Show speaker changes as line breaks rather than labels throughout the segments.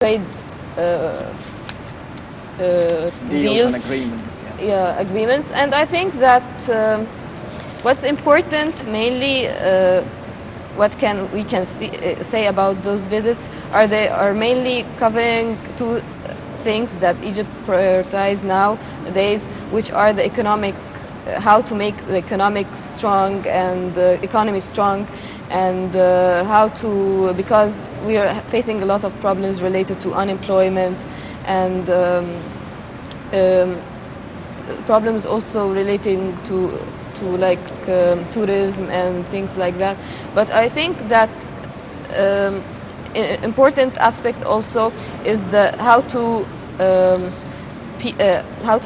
trade
deals and agreements. Yes.
Yeah, agreements. And I think that what's important mainly, we can say about those visits they are mainly covering two things that Egypt prioritizes nowadays, which are the economic, how to make the economic strong and economy strong, and how to, because we are facing a lot of problems related to unemployment and problems also relating to like tourism and things like that. But I think that important aspect also is how to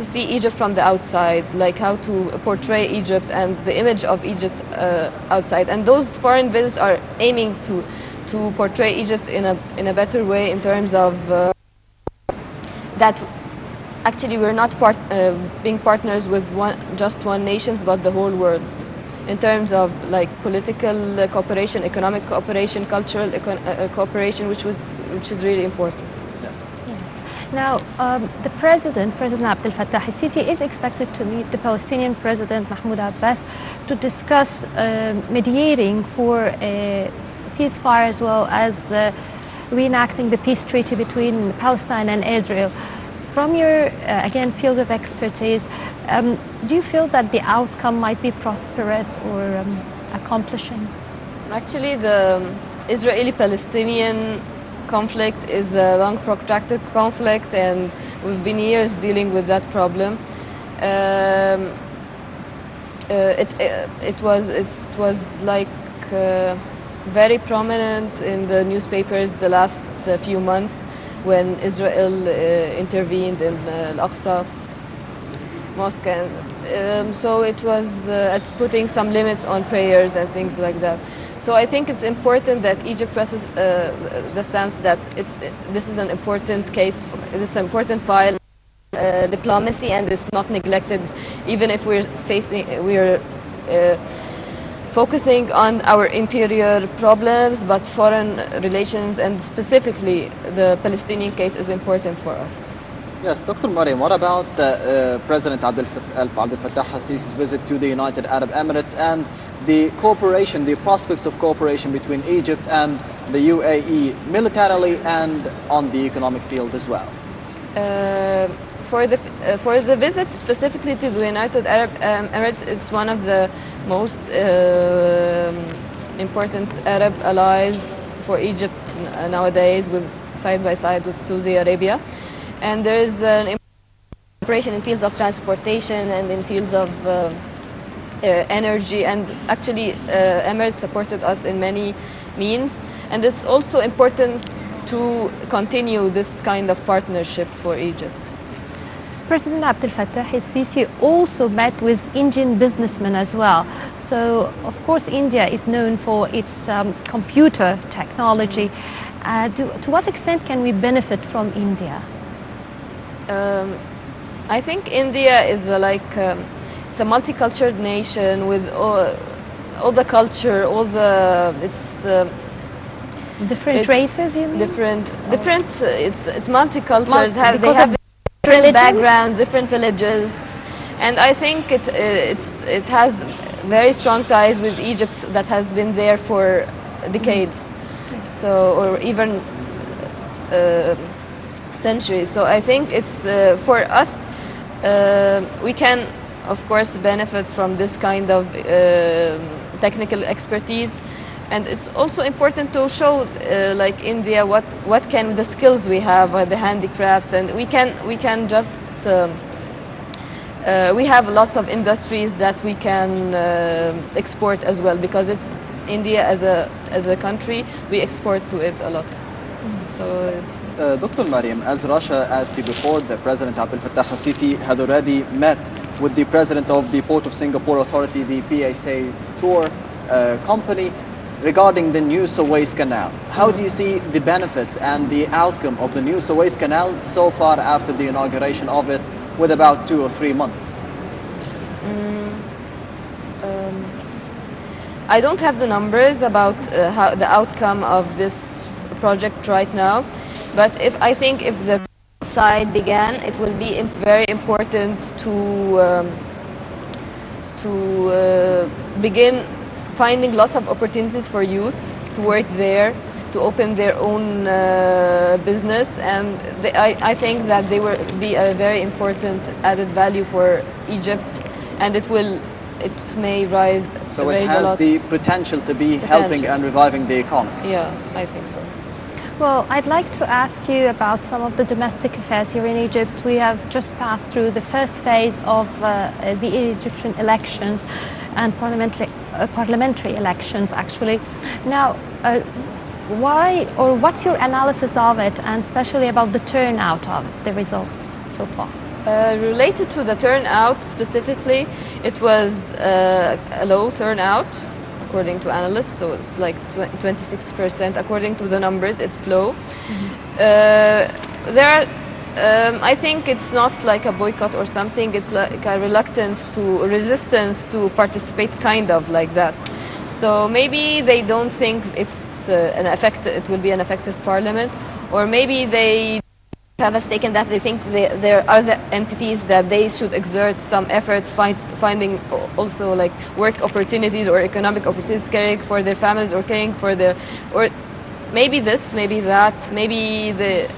see Egypt from the outside, like how to portray Egypt and the image of Egypt outside. And those foreign visits are aiming to portray Egypt in a better way, in terms of that actually we're not being partners with just one nation, but the whole world, in terms of like political cooperation, economic cooperation, cultural cooperation, which is really important.
Yes.
Now, the President Abdel Fattah al-Sisi is expected to meet the Palestinian President Mahmoud Abbas to discuss mediating for a ceasefire, as well as reenacting the peace treaty between Palestine and Israel. From your, again, field of expertise, do you feel that the outcome might be prosperous or accomplishing?
Actually, the Israeli-Palestinian conflict is a long protracted conflict, and we've been years dealing with that problem. It was like very prominent in the newspapers the last few months, when Israel intervened in Al-Aqsa Mosque, and so it was putting some limits on prayers and things like that. So I think it's important that Egypt presses the stance that this is an important case, this is an important file, diplomacy, and it's not neglected, even if we're focusing on our interior problems, but foreign relations and specifically the Palestinian case is important for us.
Yes, Dr. Mariam, what about President Abdel Fattah al-Sisi's visit to the United Arab Emirates and the cooperation, the prospects of cooperation between Egypt and the UAE, militarily and on the economic field as well?
For the visit specifically to the United Arab Emirates, it's one of the most important Arab allies for Egypt nowadays, with side by side with Saudi Arabia. And there is an cooperation in fields of transportation and in fields of energy, and actually Emirates supported us in many means, and it's also important to continue this kind of partnership for Egypt.
President Abdel Fattah al-Sisi also met with Indian businessmen as well. So, of course, India is known for its computer technology. To what extent can we benefit from India?
I think India is it's a multicultural nation with all the culture, all the
different races. You mean?
Different. It's multicultural. They have different backgrounds, different villages, and I think it has very strong ties with Egypt that has been there for decades, or even centuries. So I think it's for us, we can of course benefit from this kind of technical expertise, and it's also important to show like India what can the skills we have, the handicrafts, and we can just we have lots of industries that we can export as well, because it's India as a country, we export to it a lot. So
Dr. Mariam, as Russia asked you before, the President Abdel Fattah al-Sisi had already met with the President of the Port of Singapore Authority, the PSA Tour company, regarding the new Suez Canal. How do you see the benefits and the outcome of the new Suez Canal so far after the inauguration of it, with about 2 or 3 months?
I don't have the numbers about how the outcome of this project right now, But I think if the side began, it will be very important to begin finding lots of opportunities for youth to work there, to open their own business, and I think that they will be a very important added value for Egypt, and it may rise.
So it
raise a
has
lot.
the potential to be helping and reviving the economy.
Yeah, I think so.
Well, I'd like to ask you about some of the domestic affairs here in Egypt. We have just passed through the first phase of the Egyptian elections and parliamentary elections, actually. Now, why or what's your analysis of it, and especially about the turnout of the results so far?
Related to the turnout specifically, it was a low turnout according to analysts, so it's like 26% according to the numbers. It's low. There are, I think it's not like a boycott or something. It's like a resistance to participate, kind of like that. So maybe they don't think it's it will be an effective parliament, or maybe they have a stake in that. They think there are other entities that they should exert some effort finding also like work opportunities or economic opportunities, caring for their families or caring for their, or maybe this, maybe that, maybe the.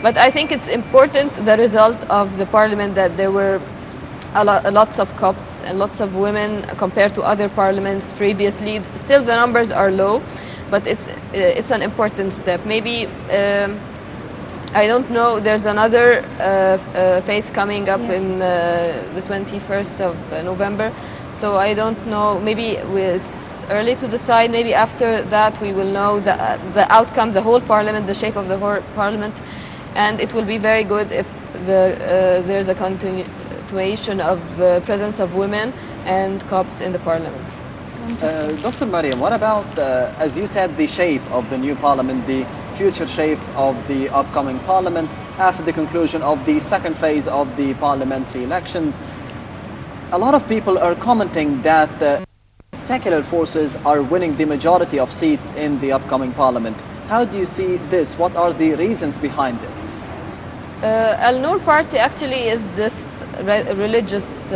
But I think it's important, the result of the parliament, that there were lots of Copts and lots of women compared to other parliaments previously. Still the numbers are low, but it's an important step. Maybe I don't know, there's another phase coming up in the 21st of November, so I don't know, maybe it's early to decide. Maybe after that we will know the outcome, the whole parliament, the shape of the whole parliament, and it will be very good if there's a continuation of presence of women and Copts in the parliament.
Dr. Mariam, what about, as you said, the shape of the new parliament, the future shape of the upcoming parliament after the conclusion of the second phase of the parliamentary elections? A lot of people are commenting that secular forces are winning the majority of seats in the upcoming parliament. How do you see this? What are the reasons behind this?
Al-Noor party actually is this religious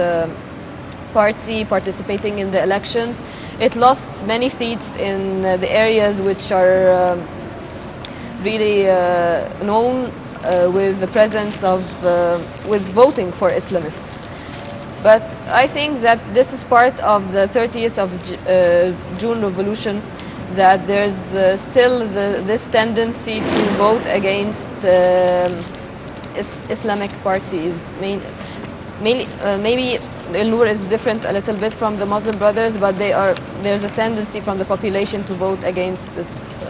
party participating in the elections. It lost many seats in the areas which are really known with the presence of, with voting for Islamists. But I think that this is part of the 30th of June revolution, that there's still this tendency to vote against Islamic parties. Maybe Al-Noor is different a little bit from the Muslim Brothers, but there's a tendency from the population to vote against this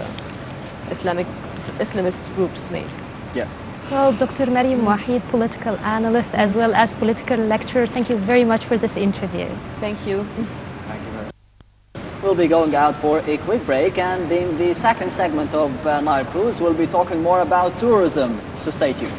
Islamist groups maybe.
Yes.
Well, Dr. Mariam Wahid, political analyst as well as political lecturer, thank you very much for this interview.
Thank you.
Thank you very much. We'll be going out for a quick break, and in the second segment of Nile Cruise, we'll be talking more about tourism, so stay tuned.